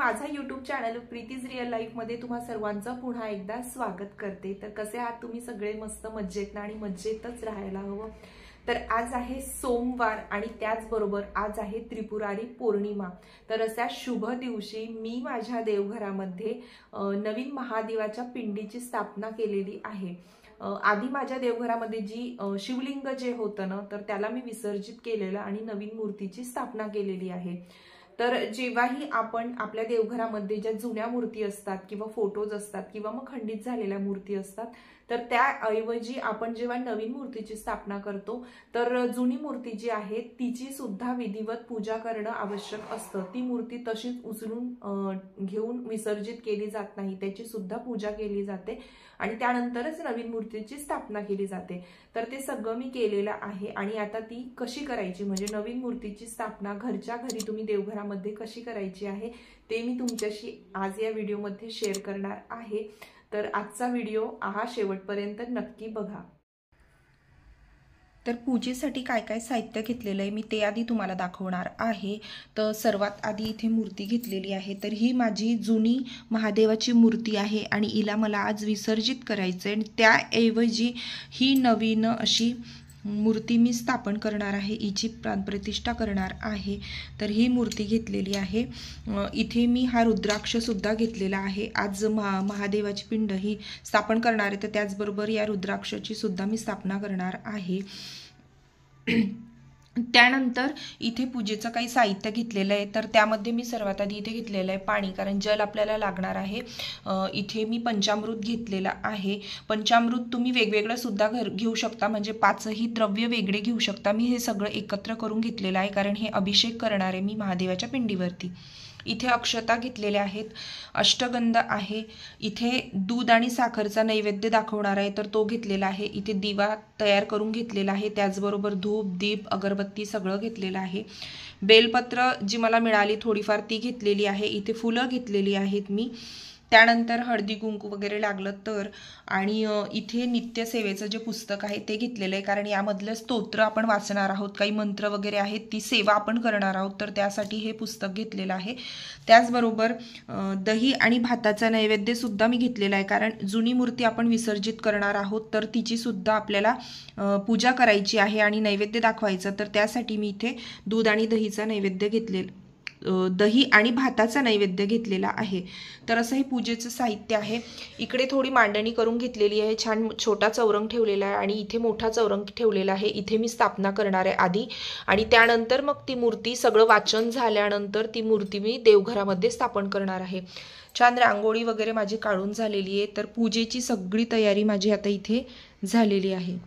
माझा YouTube channel प्रीतीज real life मध्ये तुम्हा सर्वांचं पुन्हा एकदा स्वागत करते। तर कसे आहात तुम्ही सगळे? मस्त मजेत आणि मजेतच राहायला हवं। तर आज आहे सोमवार आणि त्याचबरोबर आज आहे त्रिपुरारी पौर्णिमा। तर अशा शुभ दिवशी मी माझ्या देवघरामध्ये नवीन महादेवाच्या पिंडीची स्थापना केलेली आहे। आधी माझ्या देवघरामध्ये जी शिवलिंग जे होतं ना, तर त्याला मी विसर्जित केलेलं आणि नवीन मूर्तीची स्थापना केलेली आहे। तर जेव्हाही आपण आपल्या देवघरामध्ये ज्या जुन्या मूर्ती असतात किंवा फोटोज असतात किंवा मग खंडित झालेल्या मूर्ती असतात, तर त्याऐवजी आपण जेव्हा नवीन मूर्तीची स्थापना करतो तर जुनी मूर्ती जी आहे तिची सुद्धा विधिवत पूजा करणं आवश्यक असतं। ती मूर्ती तशीच उचलून घेऊन विसर्जित केली जात नाही, त्याची सुद्धा पूजा केली जाते आणि त्यानंतरच नवीन मूर्तीची स्थापना केली जाते। तर ते सगळं मी केलेलं आहे आणि आता ती कशी करायची, म्हणजे नवीन मूर्तीची स्थापना घरच्या घरी तुम्ही देवघरामध्ये कशी करायची आहे ते मी तुमच्याशी आज या व्हिडिओमध्ये शेअर करणार आहे। तर आजचा व्हिडिओ शेवटपर्यंत नक्की बघा। तर पूजेसाठी काय काय साहित्य घेतलेलं आहे मी ते आधी तुम्हाला दाखवणार आहे। तर सर्वात आधी इथे मूर्ती घेतलेली आहे। तर ही माझी जुनी महादेवाची मूर्ती आहे आणि हिला मला आज विसर्जित करायचं आहे। त्याऐवजी ही नवीन अशी मूर्ती मी स्थापन करणार आहे, हिची प्राणप्रतिष्ठा करणार आहे। तर ही मूर्ती घेतलेली आहे। इथे मी हा रुद्राक्ष सुद्धा घेतलेला आहे। आज महादेवाची पिंड ही स्थापन करणार आहे, तर त्याचबरोबर या रुद्राक्षाची सुद्धा मी स्थापना करणार आहे। त्यानंतर इथे पूजेचं काही साहित्य घेतलेलं आहे। तर त्यामध्ये मी सर्वात आधी इथे घेतलेलं आहे पाणी, कारण जल आपल्याला लागणार आहे। इथे मी पंचामृत घेतलेलं आहे। पंचामृत तुम्ही वेगवेगळं सुद्धा घेऊ शकता, म्हणजे पाचही द्रव्य वेगळे घेऊ शकता। मी हे सगळं एकत्र करून घेतलेलं आहे, कारण हे अभिषेक करणार आहे मी महादेवाच्या पिंडीवरती। इथे अक्षता घेतलेल्या आहेत, अष्टगंध आहे, इथे दूध आणि साखरचा नैवेद्य दाखवणार आहे तर तो घेतलेला आहे। इथे दिवा तयार करून घेतलेला आहे, त्याचबरोबर धूप दीप अगरबत्ती सगळं घेतलेलं आहे। बेलपत्र जी मला मिळाली थोडीफार ती घेतलेली आहे। इथे फुलं घेतलेली आहेत मी। त्यानंतर हळदी कुंकू वगैरे लागलं तर, आणि इथे नित्यसेवेचं जे पुस्तक आहे ते घेतलेलं आहे, कारण यामधलं स्तोत्र आपण वाचणार आहोत, काही मंत्र वगैरे आहेत ती सेवा आपण करणार आहोत, तर त्यासाठी हे पुस्तक घेतलेलं आहे। त्याचबरोबर दही आणि भाताचा नैवेद्य सुद्धा मी घेतलेला आहे, कारण जुनी मूर्ती आपण विसर्जित करणार आहोत तर तिची सुद्धा आपल्याला पूजा करायची आहे आणि नैवेद्य दाखवायचं, तर त्यासाठी मी इथे दूध आणि दहीचा नैवेद्य घेतलेला, दही आणि भाताचा नैवेद्य घेतलेला आहे। तर असं हे पूजेचं साहित्य आहे। इकडे थोडी मांडणी करून घेतलेली आहे, छान छोटा चौरंग ठेवलेला आहे आणि इथे मोठा चौरंग ठेवलेला आहे। इथे मी स्थापना करणार आहे आधी, आणि त्यानंतर मग ती मूर्ती सगळं वाचन झाल्यानंतर ती मूर्ती मी देवघरामध्ये स्थापन करणार आहे। छान रांगोळी वगैरे माझी काढून झालेली आहे। तर पूजेची सगळी तयारी माझी आता इथे झालेली आहे।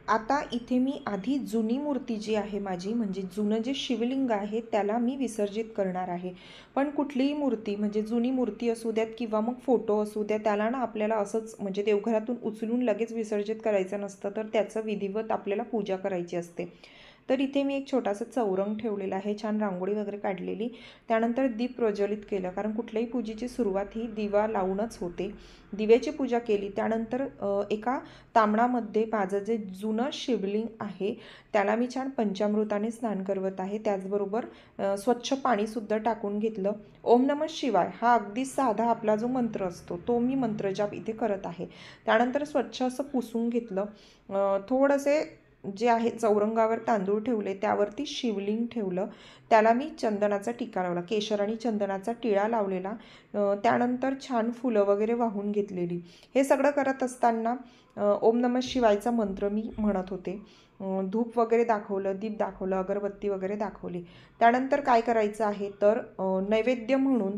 आता इथे मी आधी जुनी मूर्ती जी आहे माझी, म्हणजे जुनं जे शिवलिंग आहे त्याला मी विसर्जित करणार आहे। पण कुठलीही मूर्ती, म्हणजे जुनी मूर्ती असू द्यात किंवा मग फोटो असू द्या, त्याला ना आपल्याला असंच म्हणजे देवघरातून उचलून लगेच विसर्जित करायचं नसतं, तर त्याचं विधिवत आपल्याला पूजा करायची असते। तर इथे मी एक छोटासा चौरंग ठेवलेला आहे, छान रांगोळी वगैरे काढलेली, त्यानंतर दीप प्रज्वलित केलं, कारण कुठल्याही पूजेची सुरुवात ही दिवा लावूनच होते। दिव्याची पूजा केली, त्यानंतर एका तांबणामध्ये माझं जे जुनं शिवलिंग आहे त्याला मी छान पंचामृताने स्नान करवत आहे। त्याचबरोबर स्वच्छ पाणीसुद्धा टाकून घेतलं। ओम नमः शिवाय हा अगदी साधा आपला जो मंत्र असतो तो मी मंत्रजाप इथे करत आहे। त्यानंतर स्वच्छ असं पुसून घेतलं। थोडेसे जे आहे चौरंगावर तांदूळ ठेवले, त्यावरती शिवलिंग ठेवलं, त्याला मी चंदनाचा टिका लावला, केशर आणि चंदनाचा टिळा लावलेला। त्यानंतर छान फुलं वगैरे वाहून घेतलेली। हे सगळं करत असताना ओम नमः शिवायचा मंत्र मी म्हणत होते। धूप वगैरे दाखवलं, दीप दाखवलं, अगरबत्ती वगैरे दाखवली। त्यानंतर काय करायचं आहे तर नैवेद्य म्हणून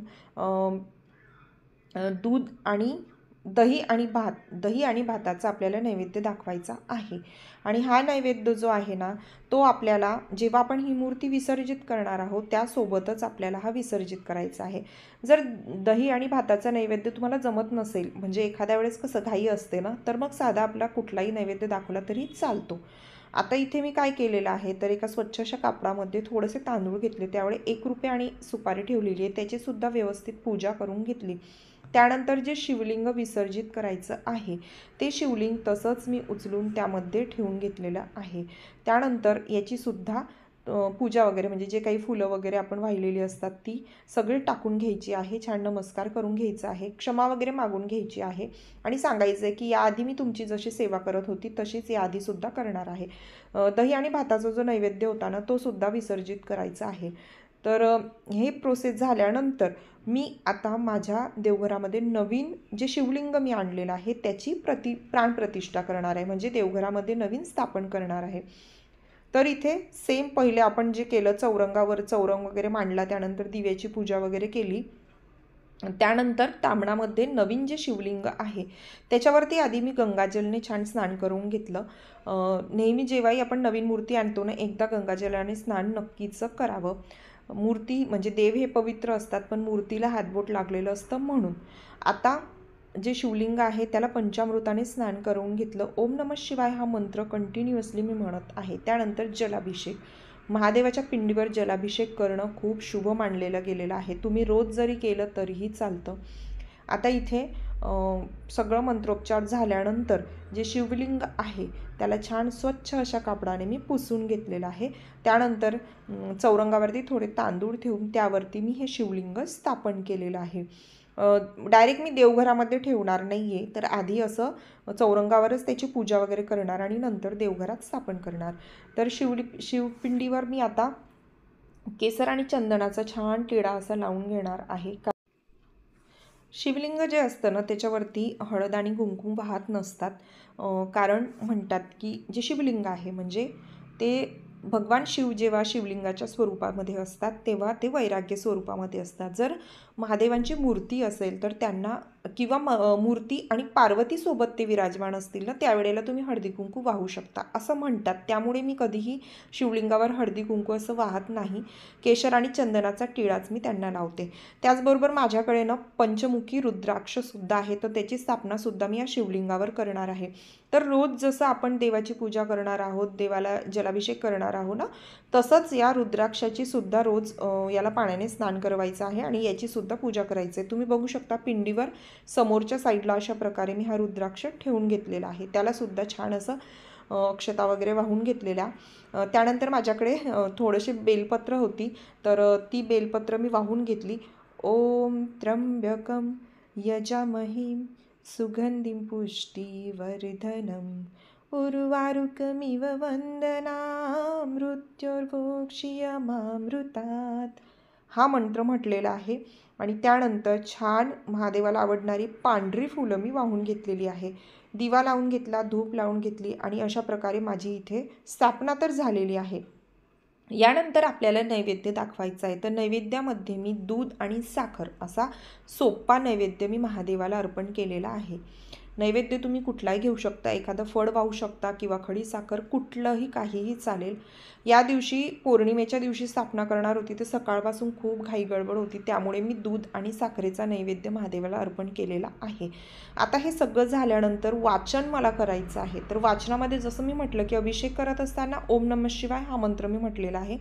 दूध आणि दही आणि भाताचा आपल्याला नैवेद्य दाखवायचा आहे। आणि हा नैवेद्य जो आहे ना, तो आपल्याला जेव्हा आपण ही मूर्ती विसर्जित करणार आहोत त्यासोबतच आपल्याला हा विसर्जित करायचा आहे। जर दही आणि भाताचा नैवेद्य तुम्हाला जमत नसेल, म्हणजे एखाद्या वेळेस कसं घाई असते ना, तर मग साधा आपला कुठलाही नैवेद्य दाखवला तरी चालतो। आता इथे मी काय केलेलं आहे तर एका स्वच्छ अशा कापडामध्ये थोडेसे तांदूळ घेतले, त्यावेळी 1 रुपया आणि सुपारी ठेवलेली आहे, त्याची सुद्धा व्यवस्थित पूजा करून घेतली। त्यानंतर जे शिवलिंग विसर्जित करायचं आहे ते शिवलिंग तसंच मी उचलून त्यामध्ये ठेवून घेतलेलं आहे। त्यानंतर याची सुद्धा पूजा वगैरे म्हणजे जे काही फुलं वगैरे आपण वाहिलेली असतात ती सगळी टाकून घ्यायची आहे, छान नमस्कार करून घ्यायचा आहे, क्षमा वगैरे मागून घ्यायची आहे आणि सांगायचं आहे की याआधी मी तुमची जशी सेवा करत होती तशीच याआधीसुद्धा करणार आहे. दही आणि भाताचा जो नैवेद्य होता ना तो सुद्धा विसर्जित करायचा आहे. तर हे प्रोसेस झाल्यानंतर मी आता माझ्या देवघरामध्ये नवीन जे शिवलिंग मी आणलेलं आहे त्याची प्राणप्रतिष्ठा करणार आहे, म्हणजे देवघरामध्ये नवीन स्थापन करणार आहे. तर इथे सेम पहिले आपण जे केलं, चौरंगावर चौरंग वगैरे मांडला, त्यानंतर दिव्याची पूजा वगैरे केली, त्यानंतर तांबणामध्ये नवीन जे शिवलिंग आहे त्याच्यावरती आधी मी गंगाजलने छान स्नान करून घेतलं. नेहमी जेव्हाही आपण नवीन मूर्ती आणतो ना, एकदा गंगाजलाने स्नान नक्कीच करावं. मूर्ती म्हणजे देव हे पवित्र असतात, पण मूर्तीला हातबोट लागलेलं असतं. म्हणून आता जे शिवलिंग आहे त्याला पंचामृताने स्नान करून घेतलं. ओम नमः शिवाय हा मंत्र कंटिन्युअसली मी म्हणत आहे. त्यानंतर जलाभिषेक, महादेवाच्या पिंडीवर जलाभिषेक करणं खूप शुभ मानलेलं गेलेलं आहे. तुम्ही रोज जरी केलं तरीही चालतं. आता इथे सगळं मंत्रोच्चार झाल्यानंतर जे शिवलिंग आहे त्याला छान स्वच्छ अशा कापडाने मी पुसून घेतलेलं आहे. त्यानंतर चौरंगावरती थोडे तांदूळ ठेवून त्यावरती मी हे शिवलिंग स्थापन केलेलं आहे. डायरेक्ट मी देवघरामध्ये ठेवणार नाही आहे, तर आधी असं चौरंगावरच त्याची पूजा वगैरे करणार आणि नंतर देवघरात स्थापन करणार. तर शिवपिंडीवर मी आता केसर आणि चंदनाचा छान टिळा असा लावून घेणार आहे. शिवलिंग जे असतं ना त्याच्यावरती हळद आणि कुंकू वाहत नसतात, कारण म्हणतात की जे शिवलिंग आहे म्हणजे ते भगवान शिव जेव्हा शिवलिंगाच्या स्वरूपामध्ये असतात तेव्हा ते वैराग्य स्वरूपामध्ये असतात. जर महादेवांची मूर्ती असेल तर त्यांना किंवा मूर्ती आणि पार्वतीसोबत ते विराजमान असतील ना त्यावेळेला तुम्ही हळदी कुंकू वाहू शकता असं म्हणतात. त्यामुळे मी कधीही शिवलिंगावर हळदी कुंकू असं वाहत नाही. केशर आणि चंदनाचा टिळाच मी त्यांना लावते. त्याचबरोबर माझ्याकडे ना पंचमुखी रुद्राक्षसुद्धा आहे, तर त्याची स्थापनासुद्धा मी या शिवलिंगावर करणार आहे. तर रोज जसं आपण देवाची पूजा करणार आहोत, देवाला जलाभिषेक करणार आहोत ना, तसंच या रुद्राक्षाची सुद्धा रोज याला पाण्याने स्नान करवायचं आहे आणि याची सुद्धा पूजा करायची आहे. तुम्ही बघू शकता पिंडीवर समोरच्या साईडला अशा प्रकारे मी हा रुद्राक्ष ठेवून घेतलेला आहे. त्याला सुद्धा छान असं अक्षता वगैरे वाहून घेतलेल्या. त्यानंतर माझ्याकडे थोडेसे बेलपत्र होती, तर ती बेलपत्र मी वाहून घेतली. ओम त्र्यंबकम यजामहे सुगंधिं पुष्टिवर्धनम् उर्वारुकमिव वंदना मृत्युर्भोक्ष्यमामृतात् हा मंत्र म्हटलेला आहे. आणि त्यानंतर छान महादेवाला आवडणारी पांढरी फुलं मी वाहून घेतलेली आहे. दिवा लावून घेतला, धूप लावून घेतली आणि अशा प्रकारे माझी इथे स्थापना तर झालेली आहे. यानंतर आपल्याला नैवेद्य दाखवायचा आहे. तर नैवेद्यामध्ये मी दूध आणि साखर असा सोपा नैवेद्य मी महादेवाला अर्पण केलेला आहे. नैवेद्य तुम्ही कुठलाही घेऊ शकता, एखादं फळ वाहू शकता किंवा खडी साखर, कुठलंही काहीही चालेल. या दिवशी पौर्णिमेच्या दिवशी स्थापना करणार होती, तर सकाळपासून खूप घाई गडबड होती, त्यामुळे मी दूध आणि साखरेचा नैवेद्य महादेवाला अर्पण केलेला आहे. आता हे सगळं झाल्यानंतर वाचन मला करायचं आहे. तर वाचनामध्ये जसं मी म्हटलं की अभिषेक करत असताना ओम नमः शिवाय हा मंत्र मी म्हटलेला आहे.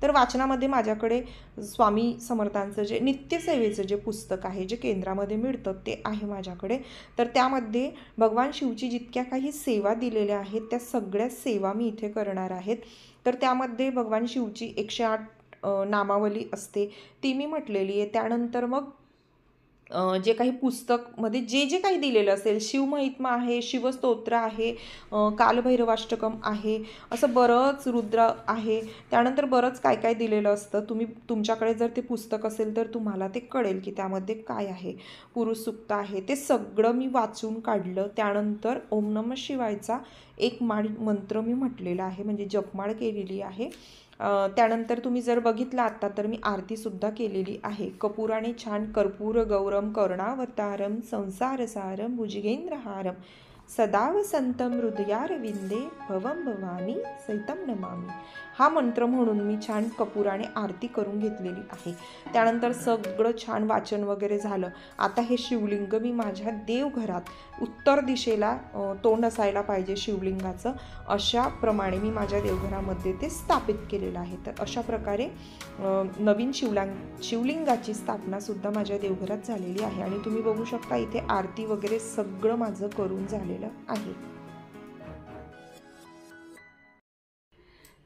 तर वाचनामध्ये माझ्याकडे स्वामी समर्थांचं जे नित्यसेवेचं जे पुस्तक आहे, जे केंद्रामध्ये मिळतं ते आहे माझ्याकडे. तर त्यामध्ये भगवान शिवची जितक्या काही सेवा दिलेल्या आहेत त्या सगळ्या सेवा मी इथे करणार आहेत. तर त्यामध्ये भगवान शिवची 108 नामावली असते ती मी म्हटलेली आहे. त्यानंतर मग जे काही पुस्तकमध्ये जे जे काही दिलेलं असेल, शिवमहित्मा आहे, शिवस्तोत्र आहे, कालभैरवाष्टकम आहे, असं बरंच रुद्र आहे. त्यानंतर बरंच काय काय दिलेलं असतं. तुमच्याकडे जर ते पुस्तक असेल तर तुम्हाला ते कळेल की त्यामध्ये काय आहे. पुरुष सुक्त आहे, ते सगळं मी वाचून काढलं. त्यानंतर ओम नमः शिवायचा एक मंत्र मी म्हटलेला आहे, म्हणजे जपमाळ केलेली आहे. त्यानंतर तुम्ही जर बघितलं आत्ता तर मी आरतीसुद्धा केलेली आहे. कपूराने छान कर्पूर गौरम करुणावतारम संसारसारम भुजगेंद्रहारम सदा वसंतम हृदयारविंदे भवम भवानी सैतम नमामी हा मंत्र म्हणून मी छान कपूराने आरती करून घेतलेली आहे. त्यानंतर सगळं छान वाचन वगैरे झालं. आता हे शिवलिंग मी माझ्या देवघरात उत्तर दिशेला तोंड असायला पाहिजे शिवलिंगाचं, अशा प्रमाणे मी माझ्या देवघरामध्ये ते स्थापित केलेलं आहे. तर अशा प्रकारे नवीन शिवलिंगाची स्थापनासुद्धा माझ्या देवघरात झालेली आहे. आणि तुम्ही बघू शकता इथे आरती वगैरे सगळं माझं करून झालेलं आहे.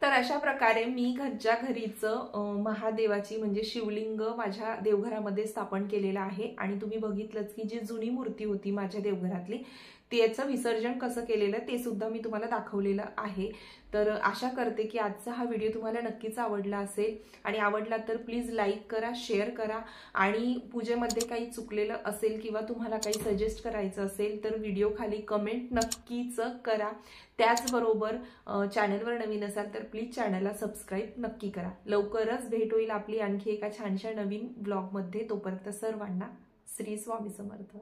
तर अशा प्रकारे मी घरच्या घरीच महादेवाची म्हणजे शिवलिंग माझ्या देवघरामध्ये स्थापन केलेलं आहे. आणि तुम्ही बघितलंच की जी जुनी मूर्ती होती माझ्या देवघरातली त्याचं विसर्जन कसं केलेलं ते सुद्धा मी तुम्हाला दाखवलेलं आहे. तर आशा करते की आजचा हा व्हिडिओ तुम्हाला नक्कीच आवडला असेल, आणि आवडला तर प्लीज लाईक करा, शेअर करा, आणि पूजेमध्ये काही चुकलेलं असेल किंवा तुम्हाला काही सजेस्ट करायचं असेल तर व्हिडिओ खाली कमेंट नक्कीच करा. त्याचबरोबर चॅनलवर नवीन असाल तर प्लीज चॅनलला सबस्क्राईब नक्की करा. लवकरच भेट होईल आपली आणखी एका छानशा नवीन ब्लॉगमध्ये. तोपर्यंत सर्वांना श्री स्वामी समर्थ.